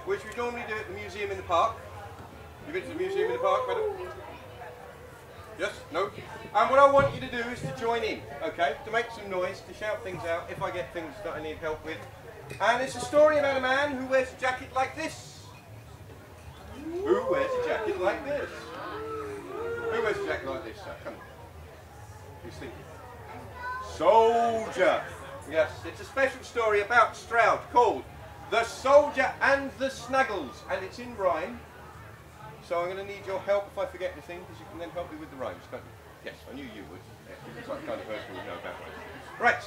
which we normally do at the museum in the park. You been to the museum in the park, madam? Yes? No? And what I want you to do is to join in, okay? To make some noise, to shout things out if I get things that I need help with. And it's a story about a man who wears a jacket like this. Who wears a jacket like this? Who wears a jacket like this, sir? Come on. Who's thinking? Soldier. Yes, it's a special story about Stroud called The Soldier and the Snuggles. And it's in rhyme. So I'm going to need your help if I forget anything, because you can then help me with the rhymes, can't you? Yes, I knew you would. It's like the kind of person who would know about rhymes. Right.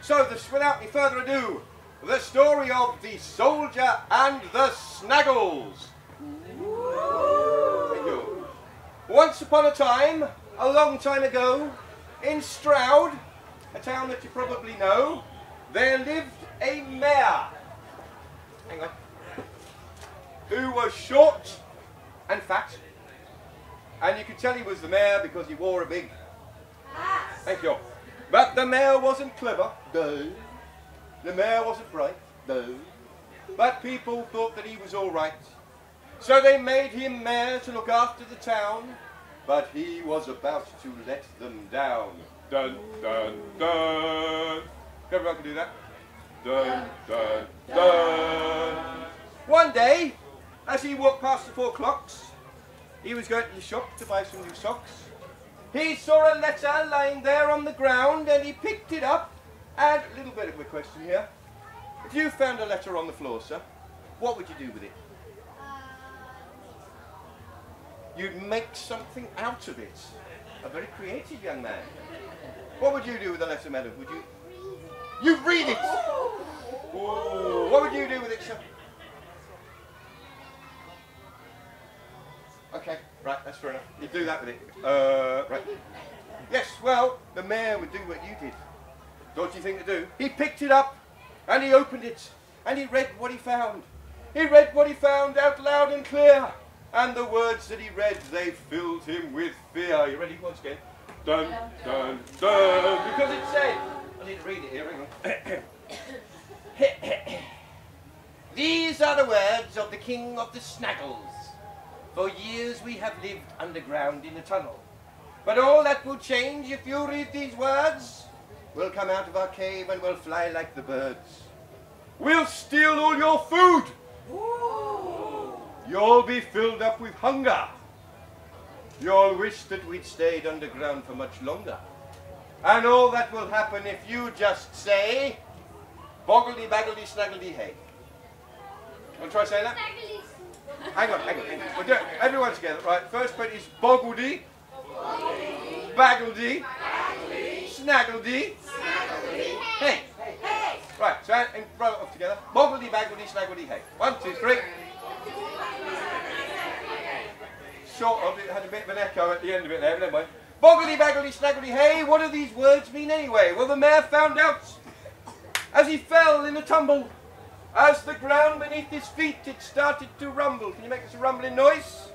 So, without any further ado, the story of the Soldier and the Snuggles. Thank you. Once upon a time, a long time ago, in Stroud, a town that you probably know, there lived a mayor. Hang on. Who was short and fat. And you could tell he was the mayor because he wore a big hat. Thank you. But the mayor wasn't clever. No. The mayor wasn't bright. No. But people thought that he was all right. So they made him mayor to look after the town. But he was about to let them down. Dun, dun, dun. Everyone can do that. Dun, dun, dun. One day, as he walked past the 4 clocks, he was going to the shop to buy some new socks. He saw a letter lying there on the ground and he picked it up. And a little bit of a question here. If you found a letter on the floor, sir, what would you do with it? You'd make something out of it. A very creative young man. What would you do with a letter, madam? Would you? You'd read it! Ooh, what would you do with it, sir? Okay, right, that's fair enough. You'd do that with it. Right. Yes, well, the mayor would do what you did. What do you think to do? He picked it up, and he opened it, and he read what he found. He read what he found out loud and clear. And the words that he read, they filled him with fear. You ready? Once again. Dun, dun, dun. Because it said, I need to read it here, hang on. These are the words of the King of the Snuggles. For years we have lived underground in a tunnel. But all that will change if you read these words. We'll come out of our cave and we'll fly like the birds. We'll steal all your food. Ooh. You'll be filled up with hunger. You'll wish that we'd stayed underground for much longer. And all that will happen if you just say, boggledy baggledy snuggledy hey. Want to try saying that? Hang on. We'll do it. Everyone together. Right, first bit is boggledy, baggledy, snaggledy, hey. Right, so and roll it off together. Boggledy, baggledy, snaggledy, hey. 1, 2, 3. Sort of, it had a bit of an echo at the end of it there, but never mind. Boggledy, baggledy, snaggledy, hey. What do these words mean anyway? Well, the mayor found out as he fell in a tumble. As the ground beneath his feet, it started to rumble. Can you make us a rumbling noise?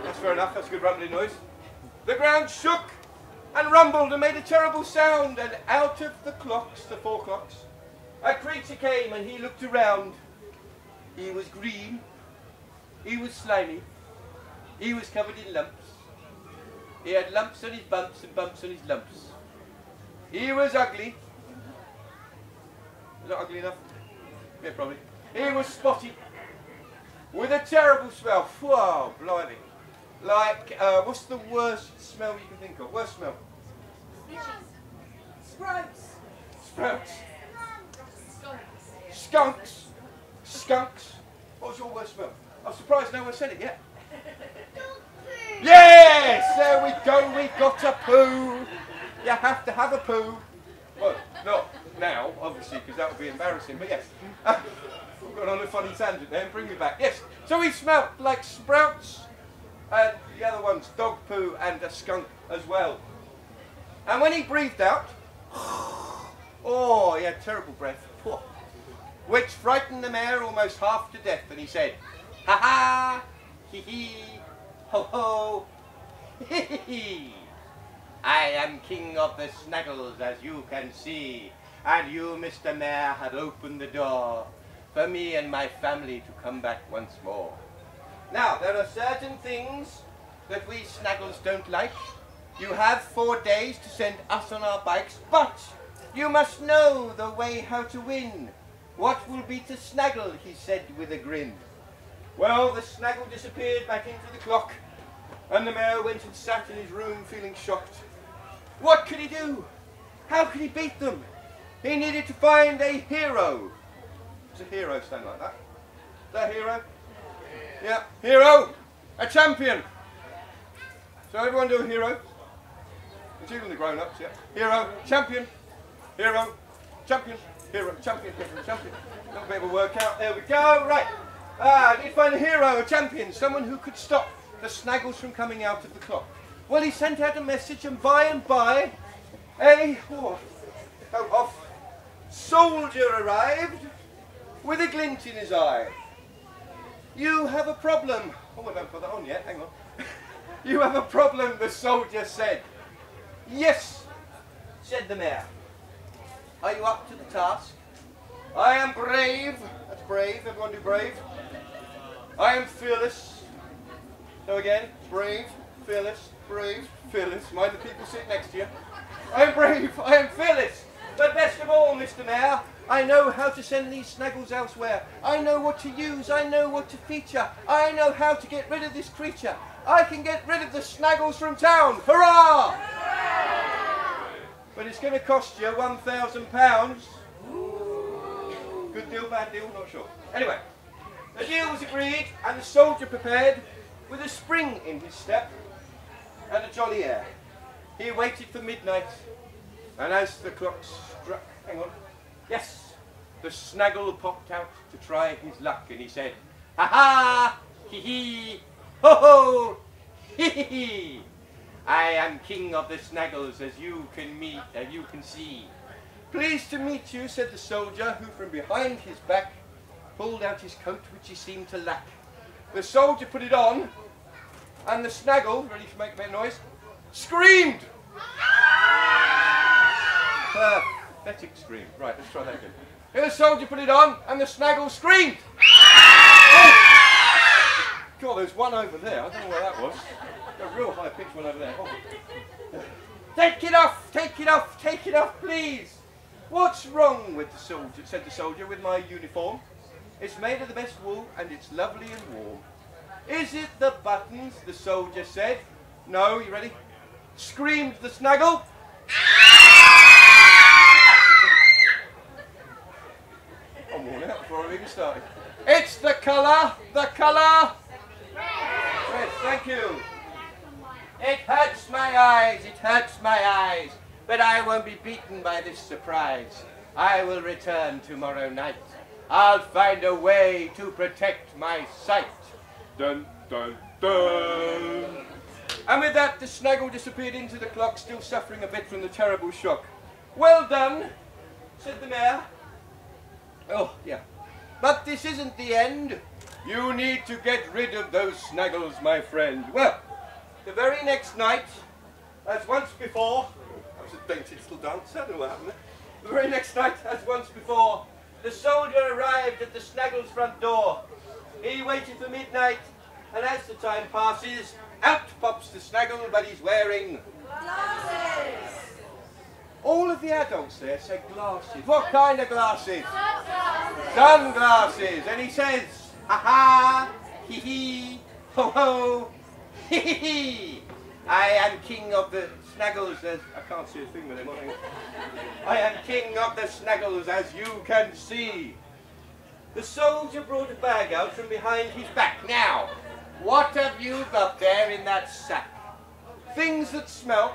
That's fair enough, that's a good rumbling noise. The ground shook and rumbled and made a terrible sound, and out of the clocks, the 4 clocks, a creature came and he looked around. He was green, he was slimy, he was covered in lumps. He had lumps on his bumps and bumps on his lumps. He was ugly. Is that ugly enough? Yeah, probably. He was spotty, with a terrible smell. Whoa, blimey. Like, what's the worst smell you can think of? Worst smell? Sprouts. Sprouts. Skunks. Skunks. What's your worst smell? I'm surprised no one said it yet. Yes! There we go, we've got a poo. You have to have a poo. Well, not now, obviously, because that would be embarrassing, but yes. We've gone on a funny tangent there, bring me back. Yes, so he smelt like sprouts, and the other one's dog poo and a skunk as well. And when he breathed out, oh, he had terrible breath, which frightened the mayor almost half to death, and he said, ha ha, hee hee, ho ho, hee hee hee. I am king of the Snuggles, as you can see. and you, Mr. Mayor, have opened the door for me and my family to come back once more. Now, there are certain things that we Snaggles don't like. You have 4 days to send us on our bikes, but you must know the way how to win. What will be to Snaggle, he said with a grin. Well, the Snaggle disappeared back into the clock, and the Mayor went and sat in his room feeling shocked. What could he do? How could he beat them? He needed to find a hero. Does a hero stand like that? Is that a hero? Yeah, hero, a champion. So everyone do a hero. It's even the grown-ups, yeah. Hero, champion, hero, champion, hero, champion, hero, champion. A little bit of a workout. There we go. Right. I need to find a hero, a champion, someone who could stop the Snaggles from coming out of the clock. Well, he sent out a message, and by, a soldier arrived with a glint in his eye. You have a problem. Oh, I don't put that on yet. Hang on. You have a problem, the soldier said. Yes, said the Mayor. Are you up to the task? I am brave. That's brave. Everyone do brave. I am fearless. So again, brave, fearless, brave, fearless. Mind the people sitting next to you. I am brave. I am fearless. But best of all, Mr. Mayor, I know how to send these Snaggles elsewhere. I know what to use. I know what to feature. I know how to get rid of this creature. I can get rid of the Snaggles from town. Hurrah! But it's going to cost you £1,000. Good deal, bad deal, not sure. Anyway, the deal was agreed, and the soldier prepared with a spring in his step and a jolly air. He waited for midnight, and as the clock struck, hang on, yes, the Snaggle popped out to try his luck, and he said, "Ha ha, hee hee, ho ho, hee hee hee. I am king of the Snaggles, as you can see. Pleased to meet you," said the soldier, who from behind his back pulled out his coat, which he seemed to lack. The soldier put it on, and the Snaggle, ready to make a bit of noise, screamed. Pathetic scream. Right, let's try that again. Here the soldier put it on, and the Snaggle screamed. Oh. God, there's one over there. I don't know where that was. A real high-pitched one over there. Oh. Take it off, take it off, take it off, please. What's wrong with the soldier, said the soldier, with my uniform? It's made of the best wool, and it's lovely and warm. Is it the buttons, the soldier said. No, you ready? Screamed the Snaggle. I'm worn out before I've even started. It's the colour, the colour. Red, thank you. It hurts my eyes, it hurts my eyes, but I won't be beaten by this surprise. I will return tomorrow night. I'll find a way to protect my sight. Dun, dun, dun. And with that, the Snaggle disappeared into the clock, still suffering a bit from the terrible shock. Well done, said the Mayor. Oh, yeah. But this isn't the end. You need to get rid of those Snaggles, my friend. Well, the very next night, as once before, that was a dainty little dance, I don't know what happened there. The very next night, as once before, the soldier arrived at the Snaggle's front door. He waited for midnight, and as the time passes, out pops the Snaggle, but he's wearing glasses. All of the adults there said glasses. What kind of glasses? Sunglasses. Sunglasses. And he says, ha ha, hee hee, ho ho, hee hee hee. I am king of the Snaggles, as I can't see a thing with him. I am king of the Snaggles, as you can see. The soldier brought a bag out from behind his back. Now, what have you got there in that sack? Things that smell,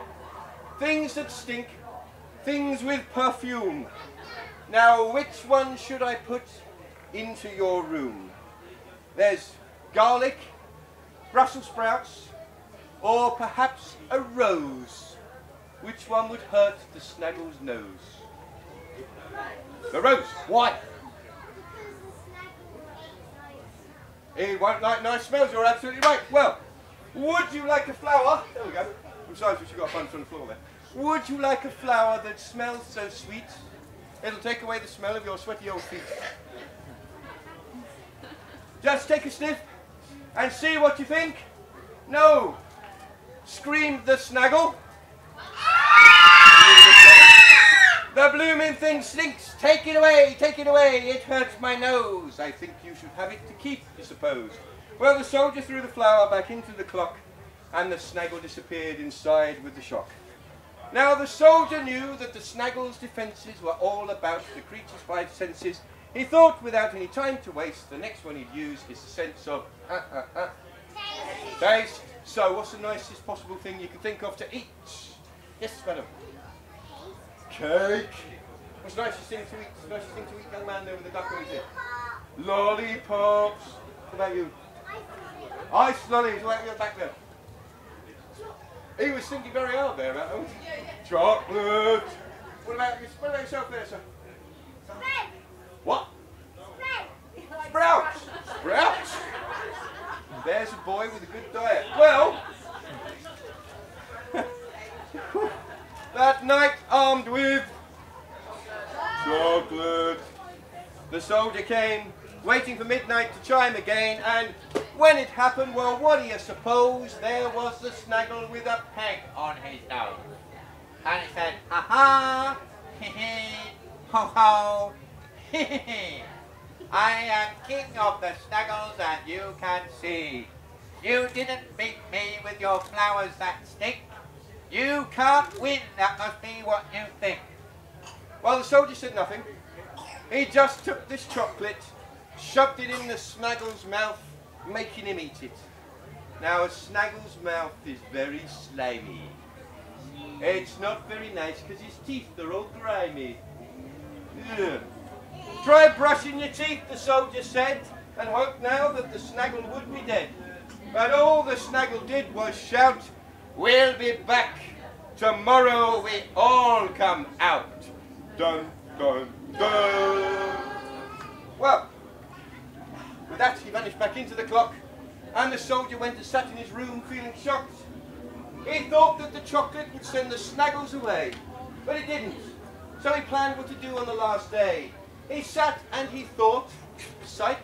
things that stink, things with perfume. Now, which one should I put into your room? There's garlic, Brussels sprouts, or perhaps a rose. Which one would hurt the Snaggle's nose? The rose. Why? He won't like nice smells, you're absolutely right. Well, would you like a flower? There we go. Besides which, you've got a bunch on the floor there. Would you like a flower that smells so sweet It'll take away the smell of your sweaty old feet. Just take a sniff and see what you think. No, screamed the Snaggle. The blooming thing stinks. Take it away, take it away. It hurts my nose. I think you should have it to keep, you suppose. Well, the soldier threw the flower back into the clock, and the Snaggle disappeared inside with the shock. Now the soldier knew that the Snaggle's defences were all about the creature's five senses. He thought, without any time to waste, the next one he'd use is the sense of taste. So, what's the nicest possible thing you can think of to eat? Yes, madam. Cake. What's the nicest thing to eat? The nicest thing to eat, young man there with the duck on his head? Lollipops. What about you? Ice lollies. What about you back there? He was thinking very hard there about those. Chocolate. What about yourself there, sir? What? Sprouts. Sprouts. There's a boy with a good diet. Well, that night, armed with chocolate, the soldier came, waiting for midnight to chime again, and when it happened, well, what do you suppose? There was the Snaggle with a peg on his nose. And he said, ha-ha, he-he, ho-ho, he-he. I am king of the Snaggles, and you can see. You didn't beat me with your flowers that stink. You can't win, that must be what you think. Well, the soldier said nothing. He just took this chocolate, shoved it in the Snaggle's mouth, making him eat it. Now, a Snaggle's mouth is very slimy. It's not very nice because his teeth are all grimy. Ugh. Try brushing your teeth, the soldier said, and hope now that the Snaggle would be dead. But all the Snaggle did was shout, "We'll be back. Tomorrow we all come out." Dun, dun, dun. Well, with that he vanished back into the clock, and the soldier went and sat in his room feeling shocked. He thought that the chocolate would send the Snaggles away, but it didn't. So he planned what to do on the last day. He sat and he thought, sight,